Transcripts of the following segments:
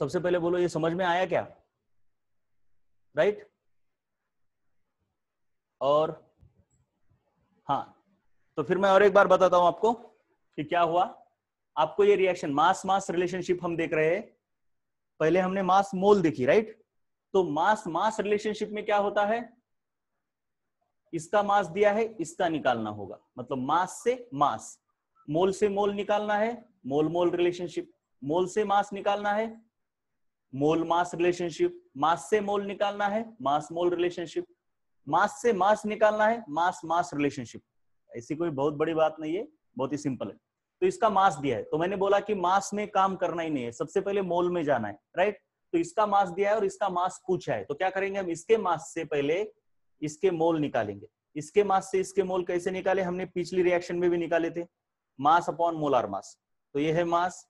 सबसे पहले बोलो ये समझ में आया क्या? राइट? और हाँ, तो फिर मैं और एक बार बताता हूं आपको कि क्या हुआ। आपको ये रिएक्शन मास मास रिलेशनशिप हम देख रहे हैं। पहले हमने मास मोल देखी, राइट? तो मास मास रिलेशनशिप में क्या होता है, इसका मास दिया है, इसका निकालना होगा, मतलब मास से मास, मोल से मोल निकालना है, मोल मोल रिलेशनशिप, मोल से मास निकालना है, मोल मास रिलेशनशिप, मास से मोल निकालना है, मास मोल रिलेशनशिप, मास से मास निकालना है, मास मास रिलेशनशिप। ऐसी कोई बहुत बड़ी बात नहीं है, बहुत ही सिंपल है। तो इसका मास दिया है, तो मैंने बोला कि मास में काम करना ही नहीं है, सबसे पहले मोल में जाना है, राइट? तो इसका मास दिया है और इसका मास पूछा है, तो क्या करेंगे हम, इसके मास से पहले इसके मोल निकालेंगे। इसके मास से इसके मोल कैसे निकाले, हमने पिछली रिएक्शन में भी निकाले थे, मास अपॉन मोलार मास। तो ये है मास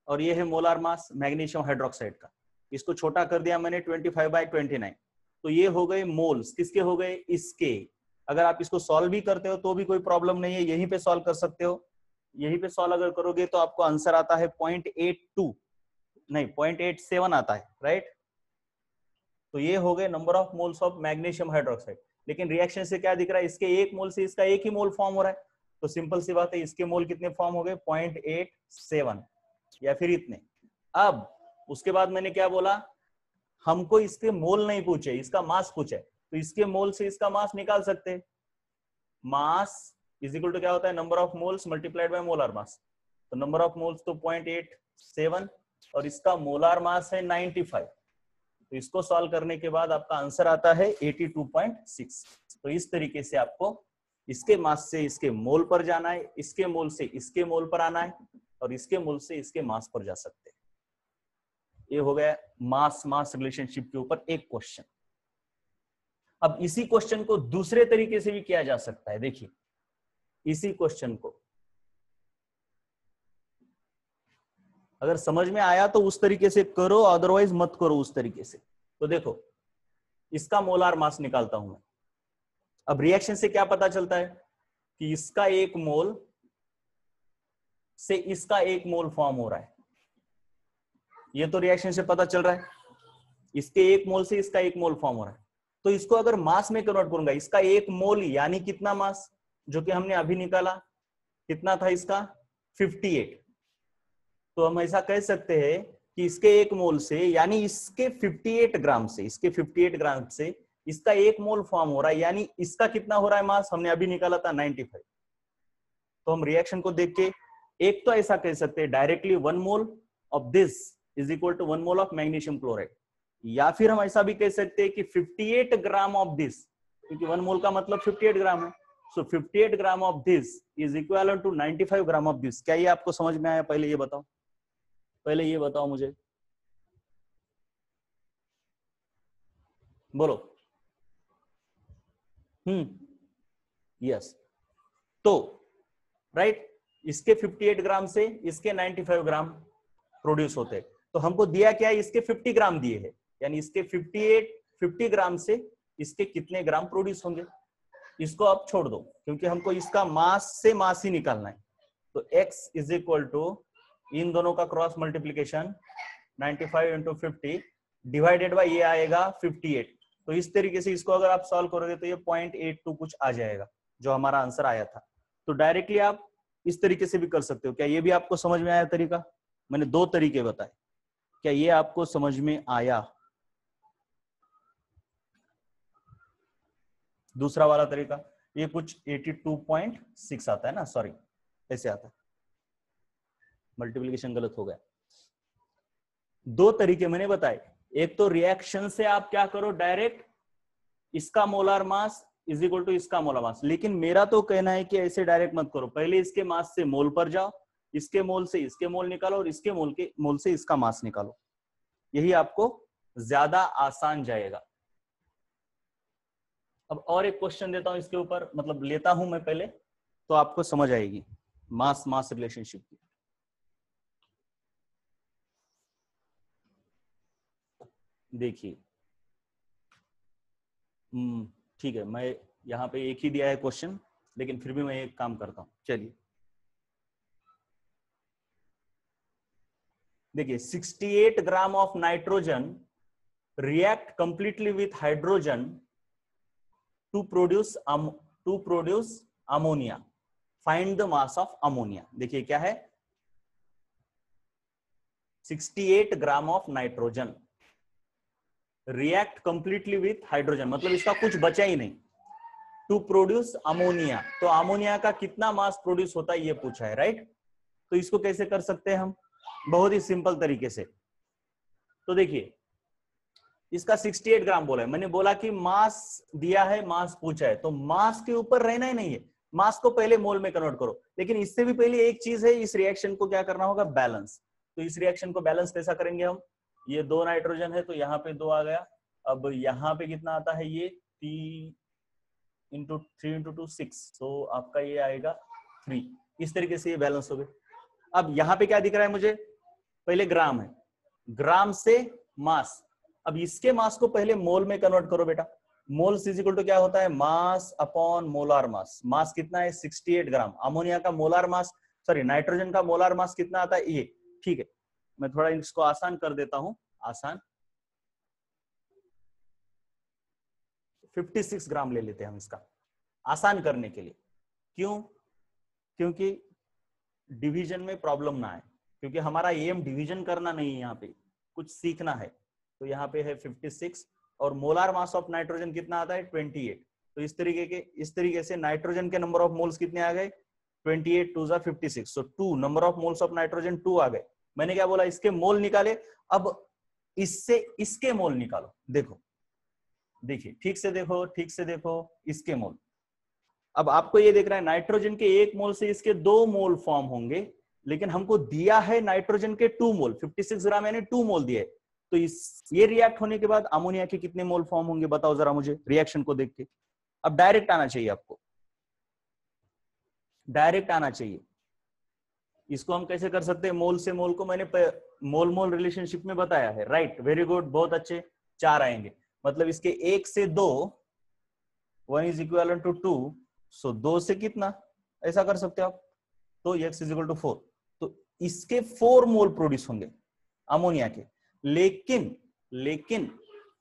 और ये है मोलार मास मैग्नीशियम हाइड्रोक्साइड का। इसको छोटा कर दिया मैंने 25/29। तो ये हो गए मोल्स, किसके हो गए, इसके। अगर आप इसको सॉल्व भी करते हो तो भी कोई प्रॉब्लम नहीं है, यहीं पे सॉल्व कर सकते हो। यहीं पे सॉल्व अगर करोगे तो आपको आंसर आता है 0.82, नहीं 0.87 आता है, राइट? तो ये हो गए number of moles of magnesium hydroxide. लेकिन रिएक्शन से क्या दिख रहा है, इसके एक मोल से इसका एक ही मोल फॉर्म हो रहा है। तो सिंपल सी बात है, इसके मोल कितने फॉर्म हो गए, 0.87 या फिर इतने। अब उसके बाद मैंने क्या बोला, हमको इसके मोल नहीं पूछे, इसका मास पूछे, तो इसके मोल से इसका मास निकाल सकते हैं। मास इज इक्वल टू क्या होता है, number of moles multiplied by molar mass. तो नंबर ऑफ मोल्स तो 0.87 और इसका मोलार मास है 95। तो इसको सॉल्व करने के बाद आपका आंसर आता है 82.6। तो इस तरीके से आपको इसके मास से इसके मोल पर जाना है, इसके मोल से इसके मोल पर आना है, और इसके मोल से इसके मास पर जा सकते हैं। ये हो गया मास मास रिलेशनशिप के ऊपर एक क्वेश्चन। अब इसी क्वेश्चन को दूसरे तरीके से भी किया जा सकता है। देखिए इसी क्वेश्चन को अगर समझ में आया तो उस तरीके से करो, अदरवाइज मत करो उस तरीके से। तो देखो इसका मोलार मास निकालता हूं मैं। अब रिएक्शन से क्या पता चलता है कि इसका एक मोल से इसका एक मोल फॉर्म हो रहा है। ये तो रिएक्शन से पता चल रहा है, इसके एक मोल से इसका एक मोल फॉर्म हो रहा है। तो इसको अगर मास में कन्वर्ट करूंगा, इसका एक मोल यानी कितना मास, जो कि हमने अभी निकाला, कितना था इसका 58। तो हम ऐसा कह सकते हैं कि इसके एक मोल से यानी इसके 58 ग्राम से, इसके 58 ग्राम से इसका एक मोल फॉर्म हो रहा है, यानी इसका कितना हो रहा है मास, हमने अभी निकाला था 95। तो हम रिएक्शन को देख के एक तो ऐसा कह सकते हैं directly 1 mole of this is equal to 1 mole of magnesium chloride, या फिर हम ऐसा भी कह सकते हैं कि 58 ग्राम ऑफ दिस, क्योंकि 1 मोल का मतलब 58 ग्राम है। So 58 gram of this is equal to 95 gram of this. क्या ये आपको समझ में आया? पहले ये बताओ, पहले ये बताओ मुझे, बोलो। यस। तो राइट, इसके 58 ग्राम से इसके 95 ग्राम प्रोड्यूस होते हैं। तो हमको दिया क्या है, इसके 50 ग्राम दिए हैं, यानी इसके 50 ग्राम से इसके कितने ग्राम प्रोड्यूस होंगे। इसको आप छोड़ दो, क्योंकि हमको इसका मास से मास ही निकालना है। तो x इज इक्वल टू इन दोनों का cross multiplication 95 into 50 divided by ये आएगा 58। तो इस तरीके से इसको अगर आप सॉल्व करोगे तो ये 0.82 कुछ आ जाएगा, जो हमारा आंसर आया था। तो डायरेक्टली आप इस तरीके से भी कर सकते हो। क्या ये भी आपको समझ में आया तरीका? मैंने 2 तरीके बताए, क्या ये आपको समझ में आया? दूसरा वाला तरीका ये कुछ 82.6 आता है ना, सॉरी ऐसे आता है, मल्टीप्लिकेशन गलत हो गया। 2 तरीके मैंने बताए, एक तो रिएक्शन से आप क्या करो, डायरेक्ट इसका molar mass is equal to इसका मोलार मास। लेकिन मेरा तो कहना है कि ऐसे डायरेक्ट मत करो, पहले इसके मास से मोल पर जाओ, इसके मोल से इसके मोल निकालो और इसके मोल से इसका मास निकालो। यही आपको ज्यादा आसान जाएगा। अब और एक क्वेश्चन देता हूं इसके ऊपर, मतलब लेता हूं मैं पहले, तो आपको समझ आएगी मास मास रिलेशनशिप की। देखिए ठीक है, मैं यहाँ पे एक ही दिया है क्वेश्चन, लेकिन फिर भी मैं एक काम करता हूं। चलिए देखिए 68 gram of nitrogen react completely with hydrogen to produce ammonia, find the mass of ammonia. देखिए क्या है, 68 gram of nitrogen react completely with hydrogen, मतलब इसका कुछ बचा ही नहीं, टू प्रोड्यूस अमोनिया। तो अमोनिया का कितना मास प्रोड्यूस होता है ये पूछा है, राइट। तो इसको कैसे कर सकते हैं हम, बहुत ही सिंपल तरीके से। तो देखिए इसका 68 ग्राम बोला है, मैंने बोला कि मास दिया है, मास पूछा है, तो मास के ऊपर रहना ही नहीं है, मास को पहले मोल में कन्वर्ट करो। लेकिन इससे भी पहले एक चीज है, इस रिएक्शन को क्या करना होगा, बैलेंस। तो इस रिएक्शन को बैलेंस कैसा करेंगे हम, ये 2 नाइट्रोजन है तो यहाँ पे 2 आ गया, अब यहाँ पे कितना आता है, ये 3 × 2 6, तो आपका ये आएगा 3। इस तरीके से ये बैलेंस हो गए। अब यहाँ पे क्या दिख रहा है मुझे, पहले ग्राम है, ग्राम से मास, अब इसके मास को पहले मोल में कन्वर्ट करो बेटा। मोल्स इज इक्वल टू क्या होता है, मास अपॉन मोलार मास। मास कितना है, 68 ग्राम। अमोनिया का मोलार मास, सॉरी नाइट्रोजन का मोलार मास कितना आता है, ये, ठीक है। मैं थोड़ा इसको आसान कर देता हूं, आसान 56 ग्राम ले लेते हैं हम इसका, आसान करने के लिए। क्यों, क्योंकि डिवीजन में प्रॉब्लम ना आए, क्योंकि हमारा एम डिवीजन करना नहीं है, यहाँ पे कुछ सीखना है। तो यहाँ पे है 56 और मोलार मास ऑफ नाइट्रोजन कितना आता है, 28। तो इस तरीके से नाइट्रोजन के नंबर ऑफ मोल्स कितने आ गए, 28 2 56, सो 2 number of moles of nitrogen 2 आ गए। मैंने क्या बोला, इसके मोल निकाले, अब इससे इसके मोल निकालो। देखो देखिए ठीक से देखो, ठीक से देखो, इसके मोल। अब आपको ये देख रहा है नाइट्रोजन के 1 मोल से इसके 2 मोल फॉर्म होंगे, लेकिन हमको दिया है नाइट्रोजन के 2 मोल, 56 ग्राम यानी 2 मोल दिए। तो ये रिएक्ट होने के बाद अमोनिया के कितने मोल फॉर्म होंगे, बताओ जरा मुझे रिएक्शन को देख के। अब डायरेक्ट आना चाहिए, आपको डायरेक्ट आना चाहिए। इसको हम कैसे कर सकते हैं, मोल से मोल को मैंने मोल मोल रिलेशनशिप में बताया है, राइट, वेरी गुड, बहुत अच्छे। 4 आएंगे, मतलब इसके 1 से 2, 1 इज इक्वल टू 2, सो 2 से कितना, ऐसा कर सकते हो आप, तो x इज इक्वल टू 4। तो इसके 4 मोल प्रोड्यूस होंगे अमोनिया के। लेकिन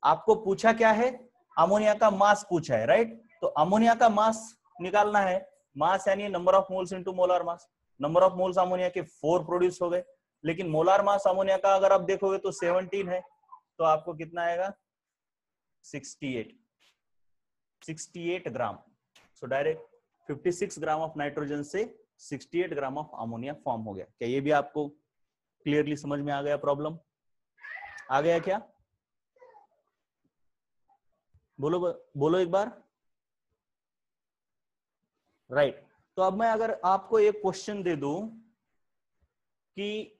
आपको पूछा क्या है, अमोनिया का मास पूछा है, राइट। तो अमोनिया का मास निकालना है, मास यानी number of moles into molar mass. Number of moles ammonia के 4 प्रोड्यूस हो गए, लेकिन मोलार मास अमोनिया का अगर आप देखोगे तो 17 है, तो आपको कितना आएगा, 68 gram. So direct 56 gram of nitrogen से 68 ग्राम ऑफ अमोनिया फॉर्म हो गया। क्या ये भी आपको क्लियरली समझ में आ गया, प्रॉब्लम आ गया क्या, बोलो बोलो एक बार, राइट। तो अब मैं अगर आपको एक क्वेश्चन दे दूं कि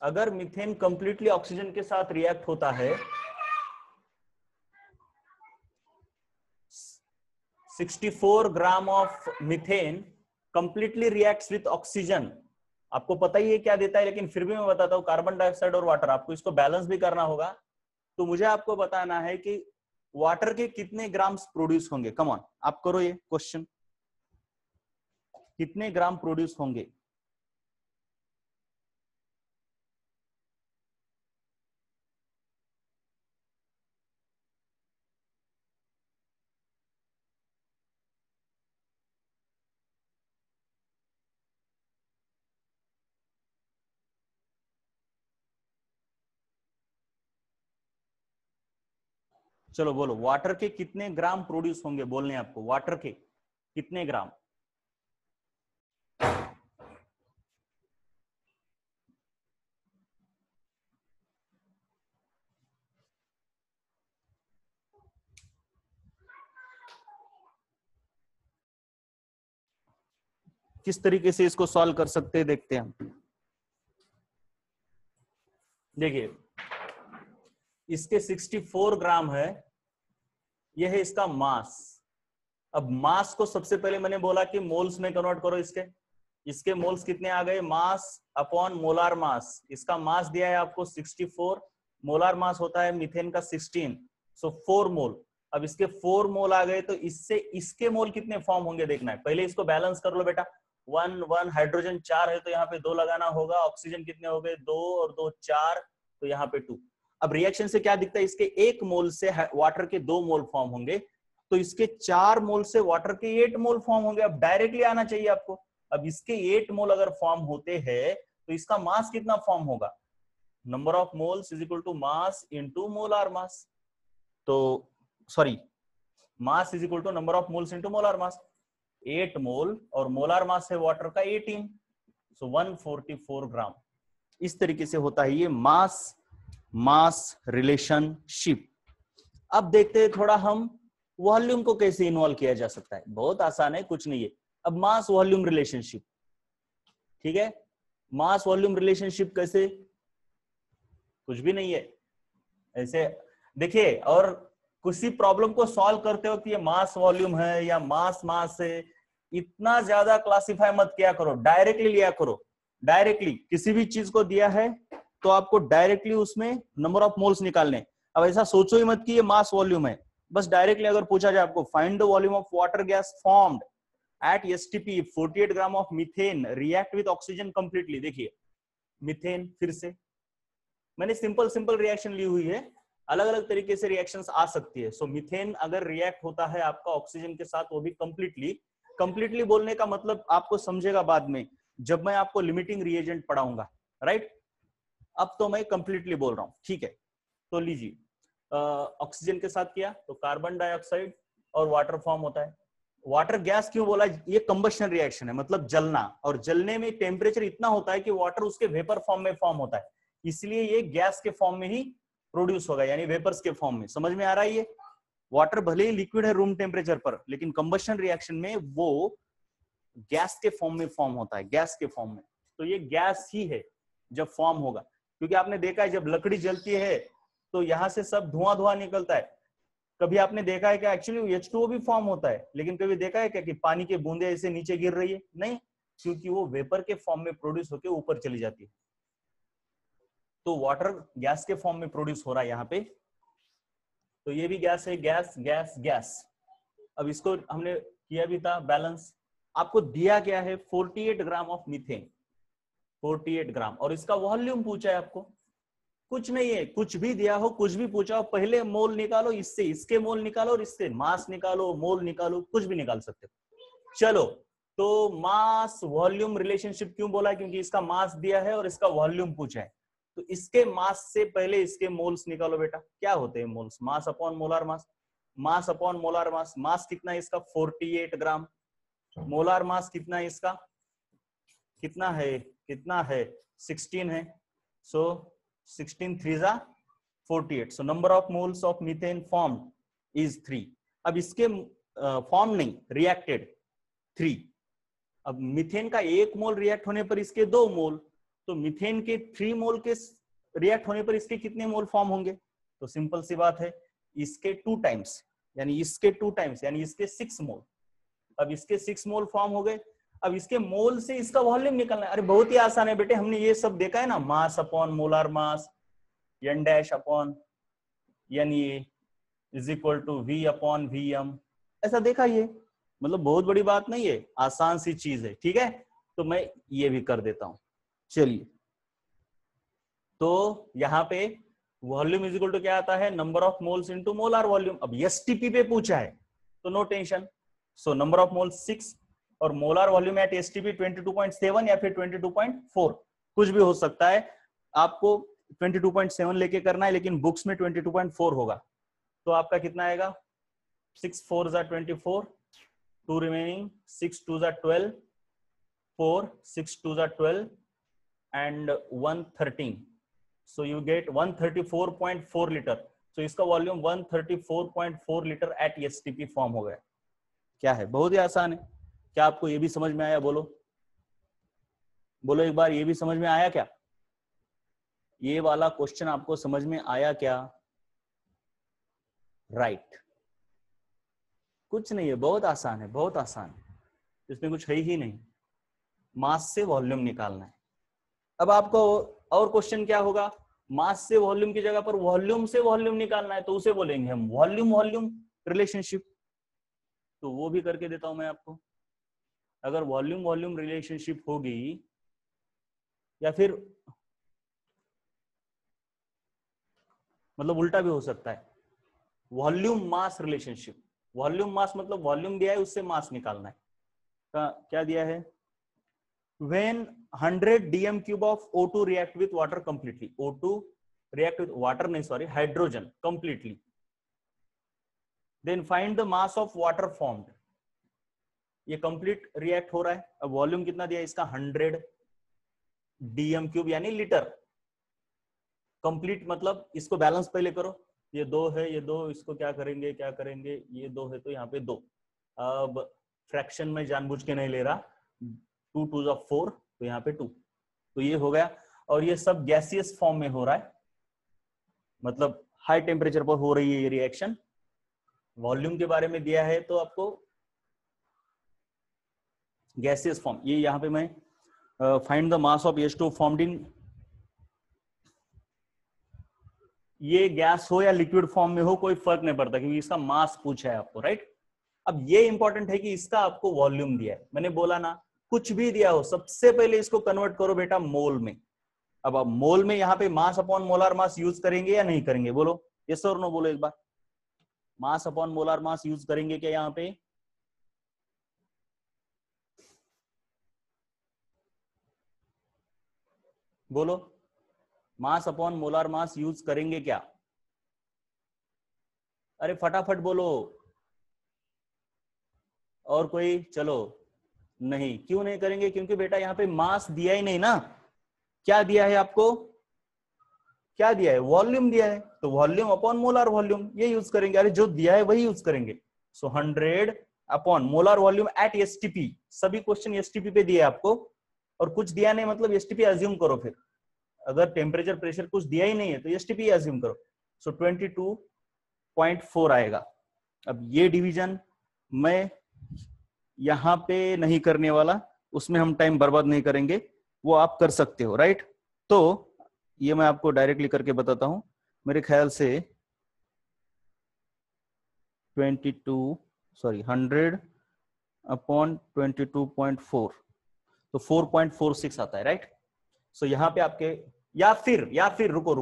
अगर मीथेन कंप्लीटली ऑक्सीजन के साथ रिएक्ट होता है, 64 gram of methane completely reacts with oxygen, आपको पता ही है क्या देता है, लेकिन फिर भी मैं बताता हूं, कार्बन डाइऑक्साइड और वाटर, आपको इसको बैलेंस भी करना होगा। तो मुझे आपको बताना है कि वाटर के कितने ग्राम्स प्रोड्यूस होंगे, कम ऑन आप करो ये क्वेश्चन, कितने ग्राम प्रोड्यूस होंगे। चलो बोलो, वाटर के कितने ग्राम प्रोड्यूस होंगे, बोलने आपको, वाटर के कितने ग्राम। किस तरीके से इसको सॉल्व कर सकते हैं, देखते हैं हम। देखिए इसके 64 ग्राम है, यह है इसका मास। अब मास को सबसे पहले मैंने बोला कि मोल्स में कन्वर्ट करो, इसके मोल्स कितने आ गए, मास अपॉन मोलार मास। इसका मास दिया है आपको 64, मोलार मास होता है मीथेन का 16, सो 4 मोल। अब इसके 4 मोल आ गए, तो इससे इसके मोल कितने फॉर्म होंगे देखना है। पहले इसको बैलेंस कर लो बेटा। 1 1 हाइड्रोजन 4 है तो यहाँ पे 2 लगाना होगा। ऑक्सीजन कितने हो गए, 2 और 2 4, तो यहाँ पे 2। अब रिएक्शन से क्या दिखता है, इसके 1 मोल से वाटर के 2 मोल फॉर्म होंगे, तो इसके 4 मोल से वाटर के 8 मोल फॉर्म होंगे। अब डायरेक्टली आना चाहिए आपको। अब इसके 8 मोल अगर फॉर्म होते हैं तो इसका मास कितना फॉर्म होगा, number of moles is equal to mass into molar mass. तो sorry, mass is equal to number of moles into molar mass. 8 mole और मोलार मास है वाटर का 18, सो 144 ग्राम। इस तरीके से होता है ये मास मास रिलेशनशिप। अब देखते हैं थोड़ा हम वॉल्यूम को कैसे इन्वॉल्व किया जा सकता है। बहुत आसान है, कुछ नहीं है। अब मास वॉल्यूम रिलेशनशिप, ठीक है, मास वॉल्यूम रिलेशनशिप कैसे, कुछ भी नहीं है ऐसे। देखिए, और किसी प्रॉब्लम को सॉल्व करते वक्त ये मास वॉल्यूम है या मास मास है, इतना ज्यादा क्लासिफाई मत किया करो, डायरेक्टली लिया करो। डायरेक्टली किसी भी चीज को दिया है तो आपको डायरेक्टली उसमें नंबर ऑफ मोल्स निकालने। अब ऐसा सोचो ही मत कि ये मास वॉल्यूम है, बस डायरेक्टली अगर पूछा जाए आपको, find the volume of water gas formed at STP 48 gram of methane react with oxygen completely. देखिए मीथेन, फिर से मैंने सिंपल रिएक्शन ली हुई है, अलग अलग तरीके से रिएक्शंस आ सकती है। सो मीथेन अगर रिएक्ट होता है आपका ऑक्सीजन के साथ, वो भी कंप्लीटली बोलने का मतलब आपको समझेगा बाद में जब मैं आपको लिमिटिंग रिएजेंट पढ़ाऊंगा, राइट। अब तो मैं कंप्लीटली बोल रहा हूं, ठीक है। तो लीजिए, ऑक्सीजन के साथ किया तो कार्बन डाइऑक्साइड और वाटर फॉर्म होता है। वाटर गैस क्यों बोला, ये कंबशन रिएक्शन है, मतलब जलना, और जलने में टेम्परेचर इतना होता है कि वाटर उसके वेपर फॉर्म में फॉर्म होता है, इसलिए ये गैस के फॉर्म में ही प्रोड्यूस होगा, यानी वेपर्स के फॉर्म में। समझ में आ रहा है ये? वाटर भले ही लिक्विड है रूम टेम्परेचर पर, लेकिन कंबशन रिएक्शन में वो गैस के फॉर्म में फॉर्म होता है, गैस के फॉर्म में। तो ये गैस ही है जब फॉर्म होगा, क्योंकि आपने देखा है जब लकड़ी जलती है तो यहां से सब धुआं निकलता है। कभी आपने देखा है कि एक्चुअली H2O भी फॉर्म होता है, लेकिन कभी देखा है क्या कि पानी के बूंदे ऐसे नीचे गिर रही है? नहीं, क्योंकि वो वेपर के फॉर्म में प्रोड्यूस होकर ऊपर चली जाती है। तो वाटर गैस के फॉर्म में प्रोड्यूस हो रहा है यहाँ पे। तो ये भी गैस है, गैस गैस गैस। अब इसको हमने किया भी था बैलेंस। आपको दिया क्या है, 48 ग्राम ऑफ मीथेन, 48 ग्राम, और इसका वॉल्यूम पूछा है आपको। कुछ नहीं है, कुछ भी दिया हो, कुछ भी पूछा हो, पहले मोल निकालो, इससे इसके मोल निकालो, और इससे मास निकालो, मोल निकालो, कुछ भी निकाल सकते हो। चलो, तो मास वॉल्यूम रिलेशनशिप क्यों बोला, क्योंकि इसका मास दिया है और इसका वॉल्यूम पूछा है। तो इसके मास से पहले इसके मोल्स निकालो बेटा। क्या होते हैं moles, mass upon molar mass. Mass upon molar mass, mass कितना है इसका, 48 ग्राम। मोलार मास कितना है इसका, कितना है 16 है। सो 16 3 जा 48, so number of moles of methane formed is 3। अब इसके फॉर्म नहीं, रिएक्टेड 3। अब मीथेन का 1 मोल रिएक्ट होने पर इसके 2 मोल, तो मीथेन के 3 मोल के रिएक्ट होने पर इसके कितने मोल फॉर्म होंगे? तो सिंपल सी बात है, इसके 2 टाइम्स, यानी इसके 2 टाइम्स, यानी इसके 6 मोल। अब इसके 6 मोल फॉर्म हो गए। अब इसके मोल से इसका वॉल्यूम निकलना है। अरे बहुत ही आसान है बेटे, हमने ये सब देखा है ना, mass upon molar mass, n dash upon NA is equal to V upon VM, ऐसा देखा ये, मतलब बहुत बड़ी बात नहीं है, आसान सी चीज है, ठीक है। तो मैं ये भी कर देता हूं। चलिए, तो यहाँ पे वॉल्यूम इज इक्वल टू क्या आता है, number of moles into molar volume. अब STP पे पूछा है तो no tension, so number of moles 6 और मोलार वॉल्यूम एट STP 22.7 या फिर 22.4, कुछ भी हो सकता है। आपको 22.7 लेके करना है, लेकिन बुक्स में 22.4 होगा। तो आपका कितना आएगा, 6 4 जा 24, 2 रिमेनिंग, 6 2 जा 12, 4 6 2 जा 12 and 1 13, so you get 134.4 litre. तो इसका volume 134.4 litre at STP form हो गया। क्या है, बहुत ही आसान है। क्या आपको ये भी समझ में आया? बोलो बोलो एक बार, ये भी समझ में आया क्या? ये वाला क्वेश्चन आपको समझ में आया क्या? राइट, कुछ नहीं है, बहुत आसान है, बहुत आसान है, इसमें कुछ है ही नहीं। मास से वॉल्यूम निकालना है। अब आपको और क्वेश्चन क्या होगा, मास से वॉल्यूम की जगह पर वॉल्यूम से वॉल्यूम निकालना है, तो उसे बोलेंगे हम वॉल्यूम वॉल्यूम रिलेशनशिप, तो वो भी करके देता हूं मैं आपको। अगर वॉल्यूम वॉल्यूम रिलेशनशिप होगी, या फिर मतलब उल्टा भी हो सकता है, volume mass relationship. Volume mass मतलब वॉल्यूम दिया है, उससे मास निकालना है। क्या दिया है, when 100 dm cube of O2 react with water completely, O2 react with water नहीं sorry hydrogen completely, then find the mass of water formed। ये कंप्लीट रिएक्ट हो रहा है। अब वॉल्यूम कितना दिया है इसका, 100 डीएम क्यूब यानी लीटर। कंप्लीट मतलब इसको बैलेंस पहले करो, ये 2 है, ये 2, इसको क्या करेंगे ये 2 है तो यहाँ पे 2। अब फ्रैक्शन में जानबूझ के नहीं ले रहा, 2 2 जा 4 तो यहाँ पे 2, तो ये हो गया। और ये सब गैसियस फॉर्म में हो रहा है, मतलब हाई टेम्परेचर पर हो रही है ये रिएक्शन। वॉल्यूम के बारे में दिया है तो आपको गैसियस फॉर्म, ये यहाँ पे मैं find the mass of H2 formed in, ये गैस हो या लिक्विड फॉर्म में हो कोई फर्क नहीं पड़ता, क्योंकि इसका मास पूछा है आपको, राइट। अब ये इंपॉर्टेंट है कि इसका आपको वॉल्यूम दिया है। मैंने बोला ना, कुछ भी दिया हो सबसे पहले इसको कन्वर्ट करो बेटा मोल में। अब आप मोल में यहाँ पे मास अपॉन मोलार मास यूज करेंगे या नहीं करेंगे, बोलो यस और नो, बोलो एक बार। Mass upon molar mass use करेंगे क्या यहाँ पे, बोलो mass upon molar mass use करेंगे क्या, अरे फटाफट बोलो। और कोई, चलो नहीं, क्यों नहीं करेंगे, क्योंकि बेटा यहाँ पे मास दिया ही नहीं ना। क्या दिया है आपको, क्या दिया है, वॉल्यूम दिया है, तो वॉल्यूम अपॉन मोलार वॉल्यूम ये यूज करेंगे। अरे जो दिया है वही यूज करेंगे। सो 100 upon molar volume at STP, सभी क्वेश्चन एसटीपी पे दिया है आपको, और कुछ दिया नहीं मतलब एसटीपी अज्यूम करो। फिर अगर टेम्परेचर प्रेशर कुछ दिया ही नहीं है तो एसटीपी अज्यूम करो। सो 22.4 आएगा। अब ये डिवीजन मैं यहां पे नहीं करने वाला, उसमें हम टाइम बर्बाद नहीं करेंगे, वो आप कर सकते हो, राइट। तो ये मैं आपको डायरेक्टली करके बताता हूं। मेरे ख्याल से 100 अपॉन 22.4 तो 4.46 आता है, राइट। सो यहाँ पे आपके, या फिर रुको,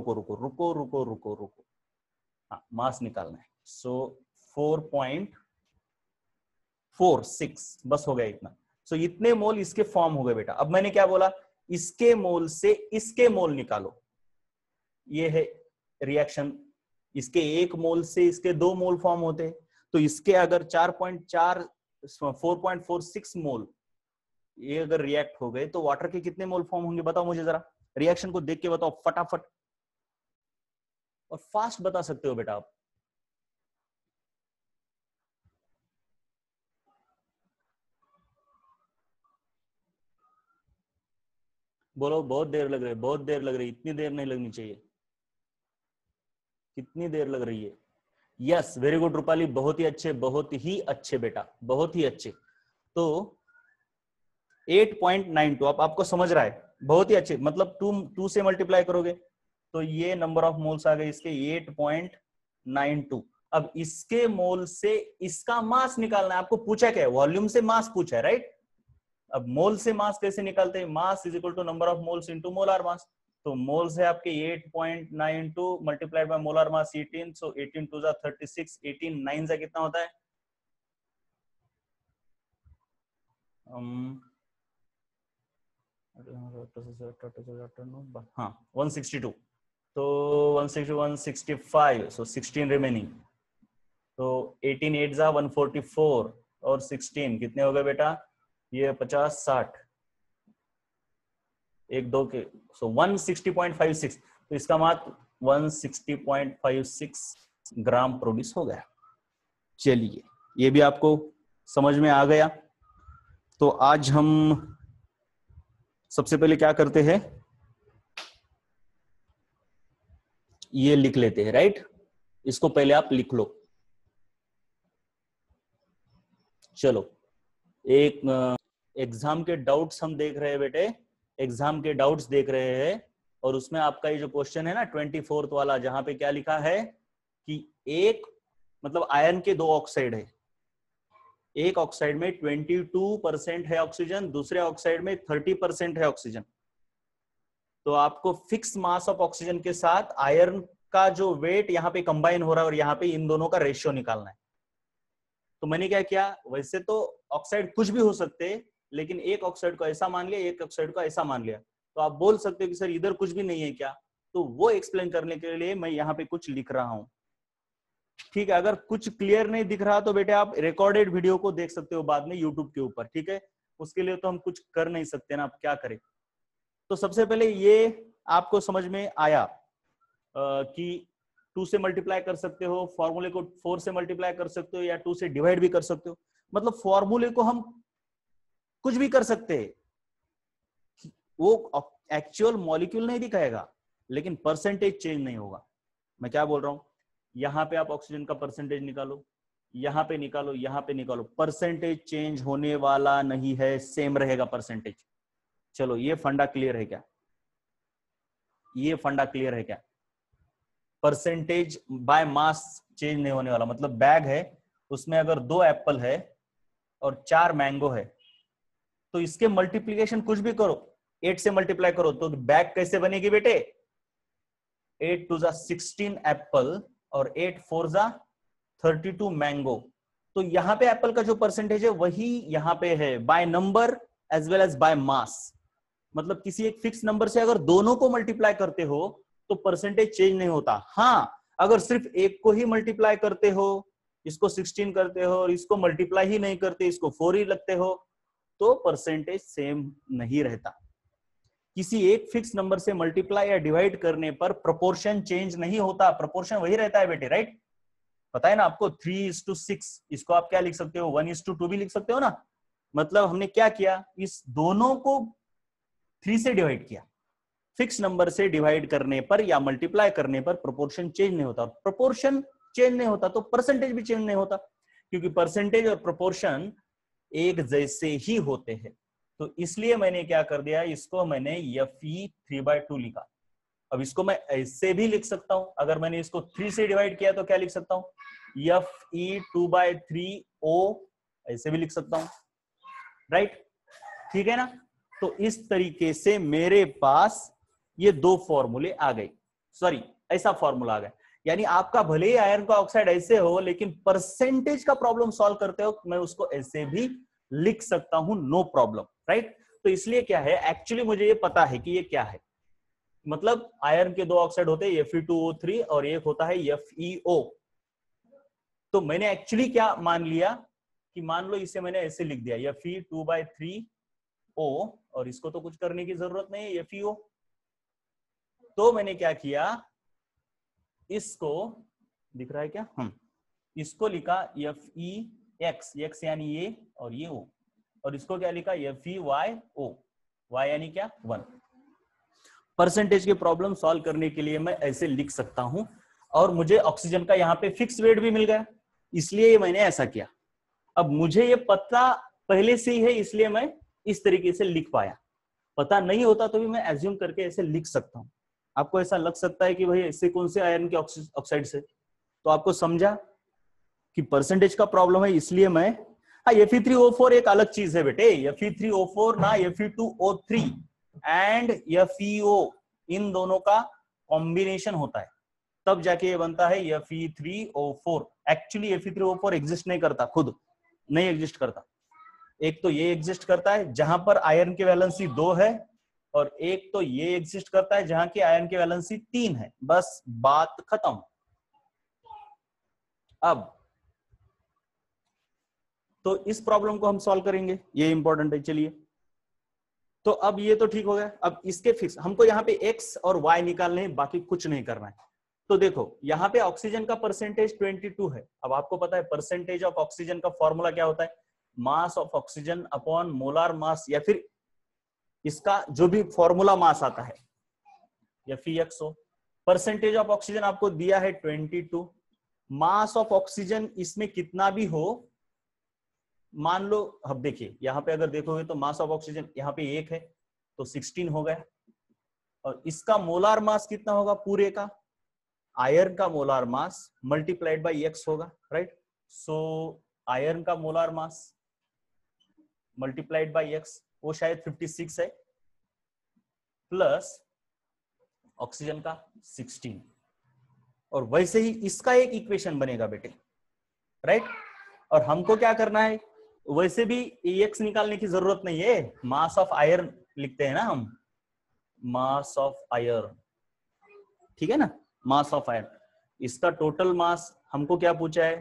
हाँ मास निकालना है। सो 4.46 बस हो गया इतना। सो इतने मोल इसके फॉर्म हो गए बेटा। अब मैंने क्या बोला, इसके मोल से इसके मोल निकालो, ये है रिएक्शन। इसके 1 मोल से इसके 2 मोल फॉर्म होते, तो इसके अगर 4.46 मोल ये अगर रिएक्ट हो गए तो वाटर के कितने मोल फॉर्म होंगे, बताओ मुझे जरा। रिएक्शन को देख के बताओ फटाफट, और फास्ट बता सकते हो बेटा आप। बोलो, बहुत देर लग रही, इतनी देर नहीं लगनी चाहिए। कितनी देर लग रही है? यस, वेरी गुड रूपाली, बहुत ही अच्छे बेटा, बहुत ही अच्छे। तो 8.92 आपको समझ रहा है, बहुत ही अच्छे। मतलब 2 से मल्टीप्लाई करोगे तो ये नंबर ऑफ मोल्स आ गए इसके 8.92। अब इसके मोल से इसका मास निकालना है। आपको पूछा क्या है, वॉल्यूम से मास पूछा है, राइट। अब मोल से मास कैसे निकालते हैं, mass is equal to number of moles into molar mass. तो मोल्स है आपके 8.92 multiplied by molar mass 18, so 18 2 जा 36, 18 9 जा कितना होता है, हाँ 162। तो 165, सो 16 रिमेनिंग। तो 18 8 जा 144 और 16 कितने हो गए बेटा, ये 50 60 1 2 के, सो 160.56। तो इसका मात्र 160.56 ग्राम प्रोड्यूस हो गया। चलिए, ये भी आपको समझ में आ गया। तो आज हम सबसे पहले क्या करते हैं, ये लिख लेते हैं, राइट। इसको पहले आप लिख लो। चलो, एक एग्जाम के डाउट्स हम देख रहे हैं बेटे, एग्जाम के डाउट्स देख रहे हैं। और उसमें आपका ये जो क्वेश्चन है ना 24th वाला, जहां पे क्या लिखा है कि एक मतलब आयरन के 2 ऑक्साइड है, एक ऑक्साइड में 22% है ऑक्सीजन, दूसरे ऑक्साइड में 30% है ऑक्सीजन। तो आपको फिक्स मास ऑफ ऑक्सीजन के साथ आयरन का जो वेट यहाँ पे कंबाइन हो रहा है और यहाँ पे इन दोनों का रेशियो निकालना है। तो मैंने क्या किया, वैसे तो ऑक्साइड कुछ भी हो सकते हैं, लेकिन एक ऑक्साइड को ऐसा मान लिया, एक ऑक्साइड को ऐसा मान लिया। तो आप बोल सकते हो कि सर इधर कुछ भी नहीं है क्या, तो वो एक्सप्लेन करने के लिए मैं यहाँ पे कुछ लिख रहा हूं। ठीक है, अगर कुछ क्लियर नहीं दिख रहा तो बेटे आप रिकॉर्डेड वीडियो को देख सकते हो बाद में यूट्यूब के ऊपर। ठीक है, उसके लिए तो हम कुछ कर नहीं सकते ना, आप क्या करें। तो सबसे पहले ये आपको समझ में आया कि 2 से मल्टीप्लाई कर सकते हो, फॉर्मूले को 4 से मल्टीप्लाई कर सकते हो, या 2 से डिवाइड भी कर सकते हो। मतलब फॉर्मूले को हम कुछ भी कर सकते हैं, वो एक्चुअल मॉलिक्यूल नहीं दिखाएगा, लेकिन परसेंटेज चेंज नहीं होगा। मैं क्या बोल रहा हूं, यहां पे आप ऑक्सीजन का परसेंटेज निकालो, यहां पे निकालो, यहां पे निकालो, परसेंटेज चेंज होने वाला नहीं है, सेम रहेगा परसेंटेज। चलो ये फंडा क्लियर है क्या, ये फंडा क्लियर है क्या? परसेंटेज बाय मास चेंज नहीं होने वाला। मतलब बैग है, उसमें अगर 2 एप्पल है और 4 मैंगो है, तो इसके मल्टीप्लीकेशन कुछ भी करो, 8 से मल्टीप्लाई करो, तो बैग कैसे बनेगी बेटे? 8 2 16 एप्पल और 8 4 32 मैंगो। तो यहाँ पे एप्पल का जो परसेंटेज है वही यहाँ पे है, by number as well as by mass. मतलब किसी एक फिक्स नंबर से अगर दोनों को मल्टीप्लाई करते हो तो परसेंटेज चेंज नहीं होता। हाँ, अगर सिर्फ एक को ही मल्टीप्लाई करते हो, इसको 16 करते हो और इसको मल्टीप्लाई ही नहीं करते, इसको 4 ही लगते हो, तो परसेंटेज सेम नहीं रहता। किसी एक फिक्स नंबर से मल्टीप्लाई या डिवाइड करने पर प्रोपोर्शन चेंज नहीं होता, प्रोपोर्शन वही रहता है बेटे, राइट? पता है ना आपको, 3:6, इसको आप क्या लिख सकते हो, 1:2 भी लिख सकते हो ना। मतलब हमने क्या किया, इस दोनों को 3 से डिवाइड किया। फिक्स नंबर से डिवाइड करने पर या मल्टीप्लाई करने पर प्रोपोर्शन चेंज नहीं होता, प्रोपोर्शन चेंज नहीं होता तो परसेंटेज भी चेंज नहीं होता, क्योंकि परसेंटेज और प्रोपोर्शन एक जैसे ही होते हैं। तो इसलिए मैंने क्या कर दिया, इसको मैंने Fe 3/2 लिखा। अब इसको मैं ऐसे भी लिख सकता हूं, अगर मैंने इसको 3 से डिवाइड किया तो क्या लिख सकता हूं, Fe 2/3O, ऐसे भी लिख सकता हूं, राइट? ठीक है ना। तो इस तरीके से मेरे पास ये 2 फॉर्मूले आ गए, सॉरी ऐसा फॉर्मूला आ गया। यानी आपका भले ही आयरन का ऑक्साइड ऐसे हो, लेकिन परसेंटेज का प्रॉब्लम सॉल्व करते हो मैं उसको ऐसे भी लिख सकता हूं, नो प्रॉब्लम, राइट? तो इसलिए क्या है, एक्चुअली मुझे ये पता है कि ये क्या है। मतलब आयरन के 2 ऑक्साइड होते हैं, Fe2O3 और एक होता है FeO। तो मैंने एक्चुअली क्या मान लिया कि मान लो इसे मैंने ऐसे लिख दिया, Fe 2/3O, और इसको तो कुछ करने की जरूरत नहीं है, FeO। तो मैंने क्या किया, इसको दिख रहा है क्या, इसको लिखा FeX, X यानी ये और ये O, और इसको क्या लिखा, FeYO, Y यानी क्या, 1। परसेंटेज की प्रॉब्लम सॉल्व करने के लिए मैं ऐसे लिख सकता हूं, और मुझे ऑक्सीजन का यहाँ पे फिक्स वेट भी मिल गया, इसलिए मैंने ऐसा किया। अब मुझे ये पता पहले से ही है, इसलिए मैं इस तरीके से लिख पाया। पता नहीं होता तो भी मैं एज्यूम करके ऐसे लिख सकता हूं। आपको ऐसा लग सकता है कि भाई ऐसे कौन से आयरन के ऑक्साइड से, तो आपको समझा कि परसेंटेज का प्रॉब्लम है, इसलिए मैं, हाँ Fe3O4 एक अलग चीज है बेटे, Fe3O4 ना Fe2O3 एंड FeO, इन दोनों का कॉम्बिनेशन होता है, तब जाके ये बनता है Fe3O4। एक्चुअली Fe3O4 एग्जिस्ट नहीं करता, खुद नहीं एग्जिस्ट करता। एक तो ये एग्जिस्ट करता है जहां पर आयरन की वैलेंसी 2 है, और एक तो ये एग्जिस्ट करता है जहां की आयरन की वैलेंसी 3 है। बस बात खत्म। अब तो इस प्रॉब्लम को हम सॉल्व करेंगे, ये इंपॉर्टेंट है। चलिए, तो अब ये तो ठीक हो गया। अब इसके फिक्स हमको यहाँ पे x और y निकालने हैं, बाकी कुछ नहीं करना है। तो देखो यहाँ पे ऑक्सीजन का परसेंटेज 22 है। अब आपको पता है परसेंटेज ऑफ ऑक्सीजन का फॉर्मूला क्या होता है, mass of oxygen upon molar मास, या फिर इसका जो भी फॉर्मूला मास आता है, या FeXO। परसेंटेज ऑफ ऑक्सीजन आपको दिया है 22, मास ऑफ ऑक्सीजन इसमें कितना भी हो, मान लो, अब देखिए यहाँ पे अगर देखोगे तो मास ऑफ ऑक्सीजन यहाँ पे 1 है तो 16 हो गया, और इसका मोलार मास कितना होगा पूरे का, आयरन का molar mass multiplied by x होगा, राइट। सो आयरन का molar mass multiplied by x, वो शायद 56 है, प्लस ऑक्सीजन का 16, और वैसे ही इसका एक इक्वेशन बनेगा बेटे, राइट। और हमको क्या करना है, वैसे भी एक्स निकालने की जरूरत नहीं है, मास ऑफ आयरन लिखते हैं ना हम, मास ऑफ आयरन, ठीक है ना, मास ऑफ आयरन। इसका टोटल मास हमको क्या पूछा है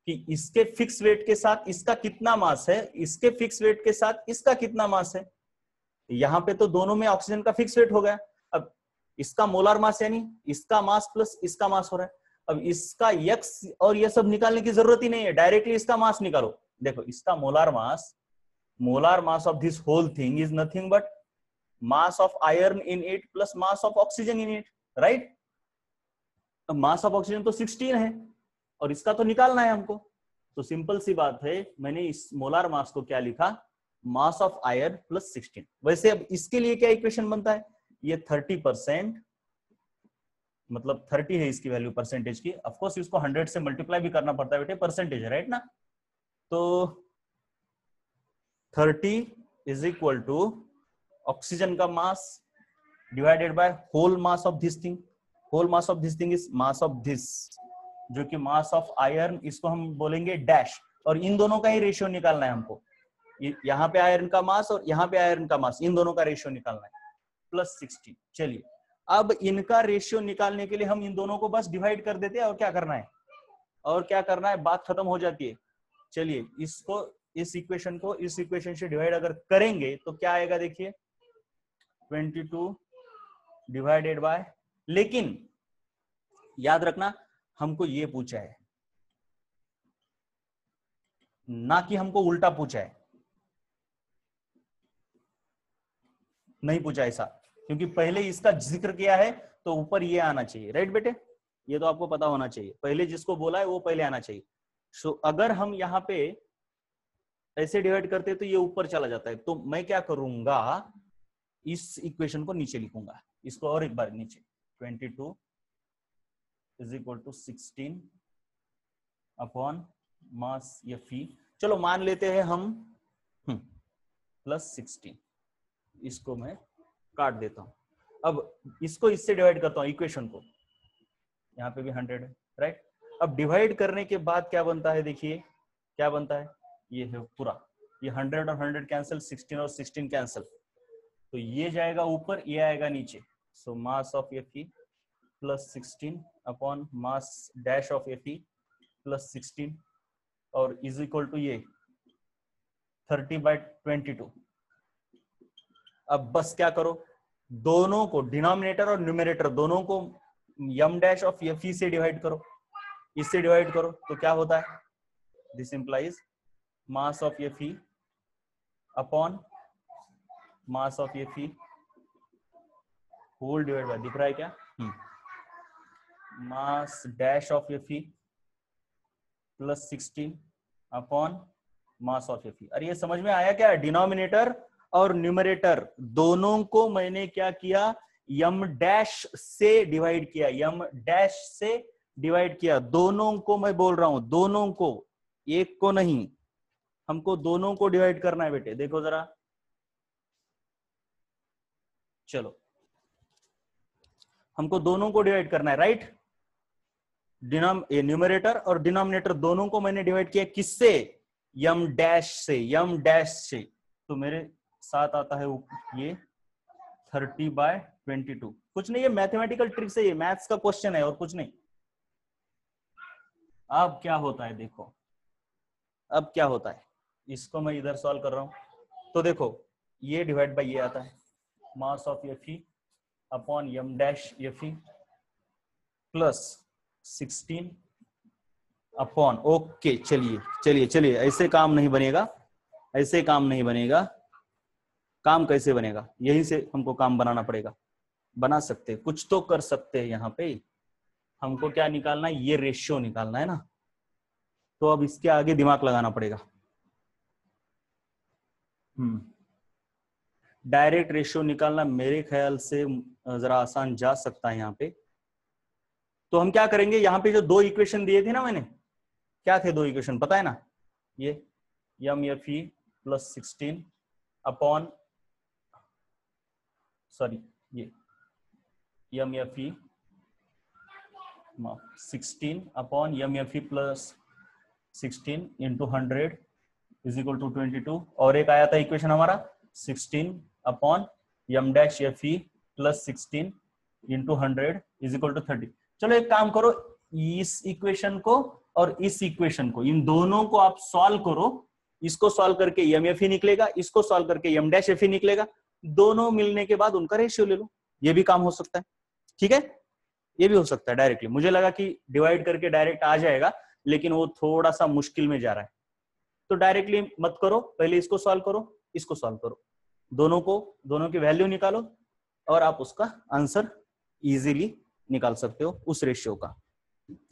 कि इसके फिक्स वेट के साथ इसका कितना मास है, इसके फिक्स वेट के साथ इसका कितना मास है। यहां पे तो दोनों में ऑक्सीजन का फिक्स वेट हो गया, अब इसका मोलार मास यानी इसका मास प्लस इसका मास हो रहा है। अब इसका यक्स और ये सब निकालने की जरूरत ही नहीं है, डायरेक्टली इसका मास निकालो। देखो इसका molar mass of this whole thing is nothing but mass of iron in it plus mass of oxygen in it, right. अब मास ऑफ ऑक्सीजन तो 16 है और इसका तो निकालना है हमको, तो सिंपल सी बात है, मैंने इस मोलार मास को क्या लिखा, मास ऑफ आयरन प्लस 16। वैसे अब इसके लिए क्या इक्वेशन बनता है, ये 30%, मतलब 30 है इसकी वैल्यू परसेंटेज की, ऑफ कोर्स इसको 100 से मल्टीप्लाई भी करना पड़ता है बेटे, परसेंटेज है, राइट ना। तो 30 इज इक्वल टू ऑक्सीजन का mass divided by whole mass of this thing, whole mass of this thing is mass of this, जो कि मास ऑफ आयरन, इसको हम बोलेंगे डैश, और इन दोनों का ही रेशियो निकालना है हमको, यहाँ पे आयरन का मास और यहाँ पे आयरन का मास, इन दोनों का रेशियो निकालना है, प्लस 16। चलिए अब इनका रेशियो निकालने के लिए हम इन दोनों को बस डिवाइड कर देते हैं, और क्या करना है, और क्या करना है, बात खत्म हो जाती है। चलिए इसको, इस इक्वेशन को इस इक्वेशन से डिवाइड अगर करेंगे तो क्या आएगा, देखिए 22 डिवाइडेड बाय, लेकिन याद रखना हमको ये पूछा है ना कि हमको उल्टा पूछा है, नहीं पूछा ऐसा, क्योंकि पहले इसका जिक्र किया है तो ऊपर ये आना चाहिए, राइट बेटे, ये तो आपको पता होना चाहिए, पहले जिसको बोला है वो पहले आना चाहिए। सो अगर हम यहाँ पे ऐसे डिवाइड करते हैं तो ये ऊपर चला जाता है, तो मैं क्या करूंगा, इस इक्वेशन को नीचे लिखूंगा, इसको और एक बार नीचे, 22 is equal to 16 upon mass Fe, चलो मान लेते हैं हम प्लस 16, इसको मैं काट देता हूं। अब इसको इससे डिवाइड करता हूं इक्वेशन को, यहाँ पे भी 100 है, राइट। अब डिवाइड करने के बाद क्या बनता है, देखिए क्या बनता है, ये है पूरा, ये 100 और 100 कैंसिल, 16 और 16 कैंसिल, तो ये जाएगा ऊपर, ये आएगा नीचे। So mass of Fe plus 16 upon mass dash of Fe plus 16, और इज इक्वल टू ये 30/22। अब बस क्या करो, दोनों को, डिनोमिनेटर और न्यूमरेटर दोनों को यम डैश ऑफ Fe से डिवाइड करो, इससे डिवाइड करो, तो क्या होता है, this implies mass of Fe upon mass of Fe whole divide by, दिख रहा है क्या, mass dash of Fe plus 16 upon mass of Fe। अरे ये समझ में आया क्या, डिनोमिनेटर और न्यूमरेटर दोनों को मैंने क्या किया, यम डैश से डिवाइड किया, यम डैश से डिवाइड किया, दोनों को मैं बोल रहा हूं, दोनों को, एक को नहीं, हमको दोनों को डिवाइड करना है बेटे, देखो जरा, चलो हमको दोनों को डिवाइड करना है, राइट। न्यूमरेटर और डिनोमिनेटर दोनों को मैंने डिवाइड किया, किससे, यम डैश से, यम डैश से, तो मेरे साथ आता है ये 30/22। कुछ नहीं, ये मैथमेटिकल ट्रिक्स है, ये मैथ्स का क्वेश्चन है और कुछ नहीं। अब क्या होता है, देखो अब क्या होता है, इसको मैं इधर सॉल्व कर रहा हूं, तो देखो ये डिवाइड बाय ये आता है, mass of Fe upon M dash Fe plus 16 upon, okay चलिए चलिए चलिए, ऐसे काम नहीं बनेगा, ऐसे काम नहीं बनेगा, काम कैसे बनेगा, यहीं से हमको काम बनाना पड़ेगा, बना सकते, कुछ तो कर सकते हैं, यहाँ पे हमको क्या निकालना है, ये रेशियो निकालना है ना, तो अब इसके आगे दिमाग लगाना पड़ेगा। डायरेक्ट रेशियो निकालना मेरे ख्याल से जरा आसान जा सकता है यहाँ पे, तो हम क्या करेंगे, यहाँ पे जो दो इक्वेशन दिए थे ना मैंने, क्या थे दो इक्वेशन पता है ना, ये MFE प्लस 16 अपॉन, सॉरी ये MFE 16 upon MFE plus 16 into 100 is equal to 22, और एक आया था इक्वेशन हमारा 16 upon M-FE plus 16 into 100 is equal to 30। चलो एक काम करो, इस इक्वेशन को और इस इक्वेशन को, इन दोनों को आप सॉल्व करो। इसको सॉल्व करके MFE निकलेगा, इसको सॉल्व करके M-FE निकलेगा, दोनों मिलने के बाद उनका रेशियो ले लो। ये भी काम हो सकता है, ठीक है, ये भी हो सकता है डायरेक्टली। मुझे लगा कि डिवाइड करके डायरेक्ट आ जाएगा, लेकिन वो थोड़ा सा मुश्किल में जा रहा है, तो डायरेक्टली मत करो, पहले इसको सॉल्व करो, इसको सॉल्व करो, दोनों की वैल्यू निकालो और आप उसका आंसर इजीली निकाल सकते हो उस रेशियो का,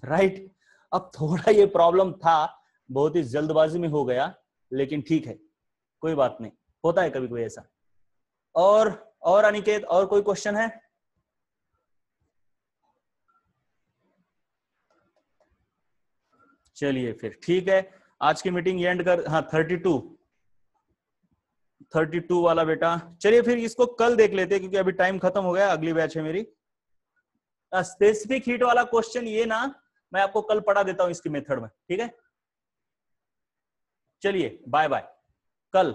राइट। अब थोड़ा ये प्रॉब्लम था, बहुत ही जल्दबाजी में हो गया, लेकिन ठीक है, कोई बात नहीं, होता है कभी कोई ऐसा। और अनिकेत, और कोई क्वेश्चन है? चलिए फिर ठीक है, आज की मीटिंग एंड कर, हाँ 32 वाला बेटा, चलिए फिर इसको कल देख लेते हैं, क्योंकि अभी टाइम खत्म हो गया, अगली बैच है मेरी। स्पेसिफिक हीट वाला क्वेश्चन ये ना मैं आपको कल पढ़ा देता हूं इसकी मेथड में, ठीक है। चलिए बाय बाय, कल